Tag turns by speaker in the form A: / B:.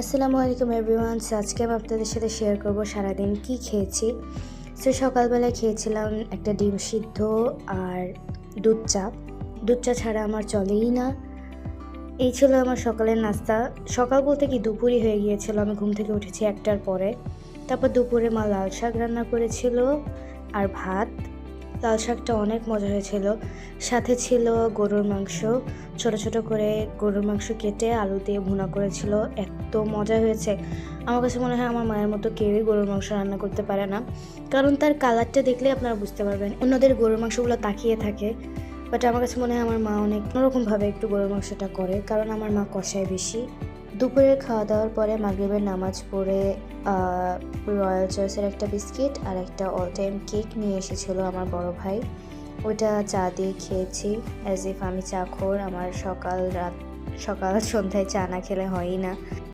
A: আসসালামু আলাইকুম এভরিওয়ান। আজকে আমি আপনাদের সাথে শেয়ার করব সারাদিন কি খেয়েছি। সকালবেলায় খেয়েছিলাম একটা ডিম সিদ্ধ আর দুধ চা ছাড়া আমার চলেই না। এই ছিল আমার সকালের নাস্তা। সকাল বলতে কি দুপুরই হয়ে গিয়েছিল, আমি ঘুম থেকে উঠেছি 1টার পরে। তারপর দুপুরে মা লাল শাক রান্না করেছিল আর ভাত। লাল শাকটা অনেক মজা হয়েছিল। সাথে ছিল গরুর মাংস, ছোট ছোট করে গরুর মাংস কেটে আলু দিয়ে ভুনা করেছিল। এত মজা হয়েছে, আমার কাছে মনে হয় আমার মায়ের মতো কেউই গরুর মাংস রান্না করতে পারে না, কারণ তার কালারটা দেখলে আপনারা বুঝতে পারবেন। অন্যদের গরুর মাংসগুলো তাকিয়ে থাকে, বাট আমার কাছে মনে হয় আমার মা অনেক অন্যরকমভাবে একটু গরুর মাংসটা করে, কারণ আমার মা কষায় বেশি। দুপুরের খাওয়া দাওয়ার পরে মাগরিবের নামাজ পড়ে রয়্যাল চয়েসের একটা বিস্কিট আর একটা অল টাইম কেক নিয়ে এসেছিলো আমার বড় ভাই। ওইটা চা দিয়ে খেয়েছি, অ্যাজ ইফ আমি চাখোর। আমার সকাল সন্ধ্যায় চা না খেলে হয়ই না।